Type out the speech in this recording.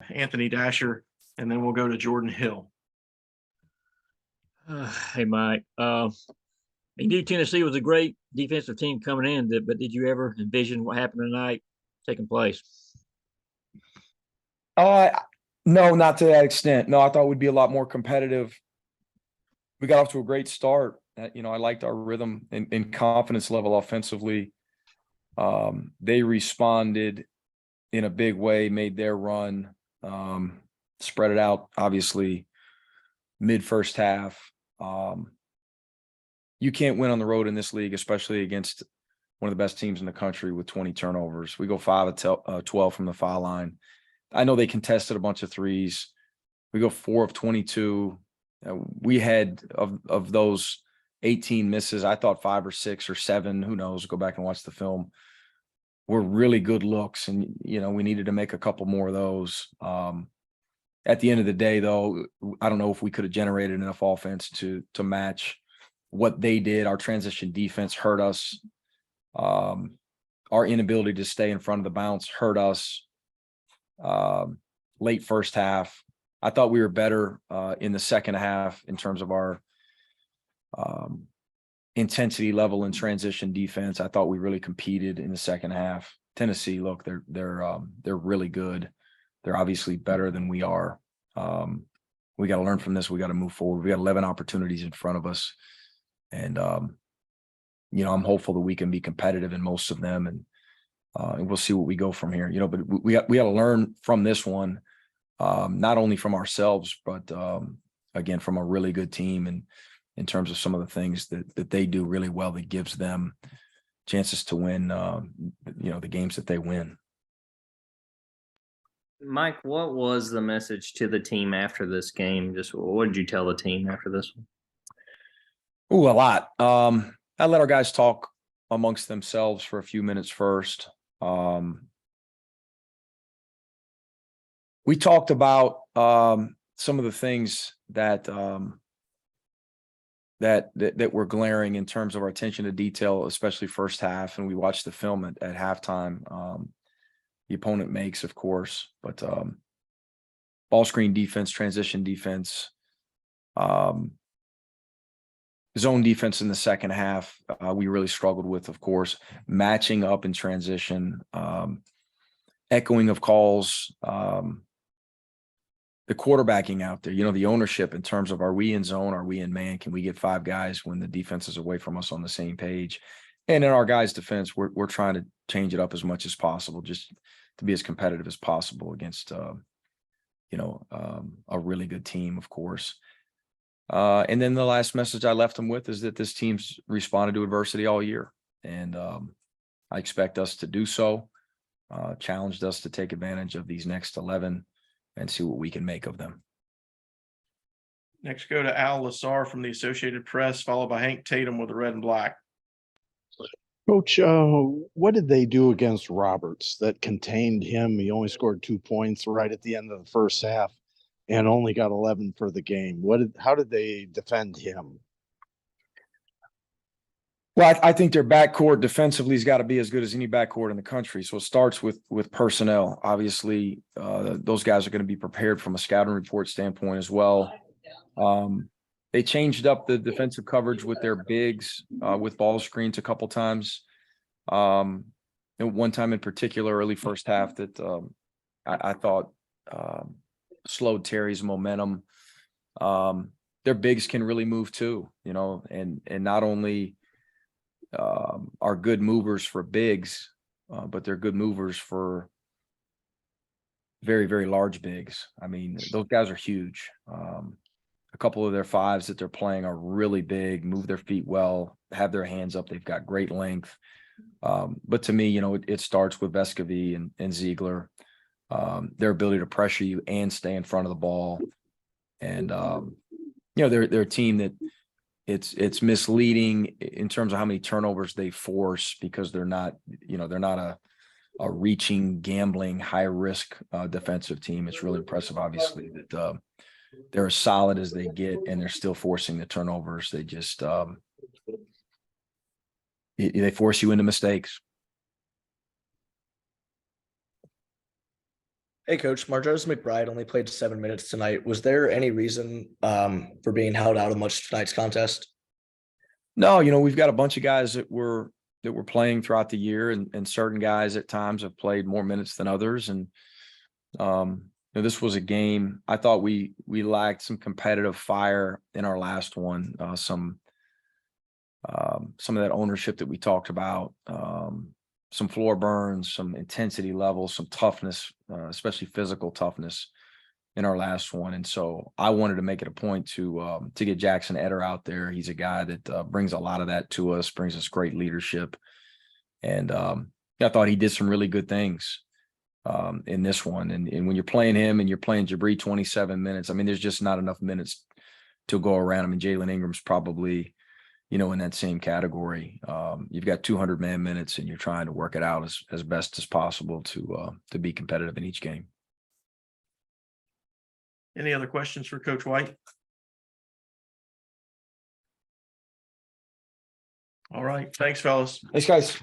Anthony Dasher, and then we'll go to Jordan Hill. Hey, Mike. You knew Tennessee was a great defensive team coming in, but did you ever envision what happened tonight taking place? No, not to that extent. No, I thought we'd be a lot more competitive. We got off to a great start. I liked our rhythm and confidence level offensively. They responded in a big way, made their run, spread it out, obviously, mid first half. You can't win on the road in this league, especially against one of the best teams in the country with 20 turnovers. We go 5 of 12 from the foul line. I know they contested a bunch of threes. We go 4 of 22. We had of those 18 misses, I thought 5 or 6 or 7, who knows, go back and watch the film, were really good looks. And, we needed to make a couple more of those. At the end of the day, though, I don't know if we could have generated enough offense to match what they did. Our transition defense hurt us. Our inability to stay in front of the bounce hurt us. Late first half, I thought we were better in the second half in terms of our intensity level in transition defense. I thought we really competed in the second half. Tennessee, look, they're really good. They're obviously better than we are. We got to learn from this. We got to move forward. We got 11 opportunities in front of us, and I'm hopeful that we can be competitive in most of them, and we'll see what we go from here. But we got to learn from this one, not only from ourselves, but again from a really good team, and in terms of some of the things that they do really well that gives them chances to win, the games that they win. Mike, what was the message to the team after this game? Just what did you tell the team after this one? Ooh, a lot. I let our guys talk amongst themselves for a few minutes first. We talked about some of the things that were glaring in terms of our attention to detail, especially first half. And we watched the film at halftime. The opponent makes, of course, but ball screen defense, transition defense, zone defense in the second half, we really struggled with, of course, matching up in transition, echoing of calls, the quarterbacking out there, the ownership in terms of, are we in zone? Are we in man? Can we get 5 guys when the defense is away from us on the same page? And in our guys' defense, we're trying to change it up as much as possible, just to be as competitive as possible against, a really good team, of course. And then the last message I left them with is that this team's responded to adversity all year. And I expect us to do so, challenged us to take advantage of these next 11 and see what we can make of them. Next, go to Al Lassar from the Associated Press, followed by Hank Tatum with the red and black. Coach, what did they do against Roberts that contained him? He only scored 2 points right at the end of the first half and only got 11 for the game. How did they defend him? Well, I think their backcourt defensively has got to be as good as any backcourt in the country. So it starts with personnel. Obviously, those guys are going to be prepared from a scouting report standpoint as well. They changed up the defensive coverage with their bigs, with ball screens a couple times. And one time in particular, early first half, that I thought slowed Terry's momentum. Their bigs can really move too, and not only are good movers for bigs, but they're good movers for very, very large bigs. I mean, those guys are huge. A couple of their 5s that they're playing are really big, move their feet well, have their hands up. They've got great length. But to me, it starts with Vescovi and Ziegler, their ability to pressure you and stay in front of the ball. And, they're a team that it's misleading in terms of how many turnovers they force, because they're not a reaching, gambling, high risk defensive team. It's really impressive, obviously, that they're as solid as they get, and they're still forcing the turnovers. They just they force you into mistakes. Hey, Coach. Marjoris McBride only played 7 minutes tonight. Was there any reason for being held out of much tonight's contest? No, we've got a bunch of guys that were playing throughout the year, and certain guys at times have played more minutes than others. And this was a game. I thought we lacked some competitive fire in our last one. Some of that ownership that we talked about, some floor burns, some intensity levels, some toughness, especially physical toughness in our last one. And so I wanted to make it a point to get Jackson Etter out there. He's a guy that brings a lot of that to us, brings us great leadership. And I thought he did some really good things in this one. And when you're playing him and you're playing Jabri 27 minutes, I mean, there's just not enough minutes to go around. I mean, Jalen Ingram's probably, in that same category. You've got 200-man minutes and you're trying to work it out as best as possible to be competitive in each game. Any other questions for Coach White? All right. Thanks, fellas. Thanks, guys.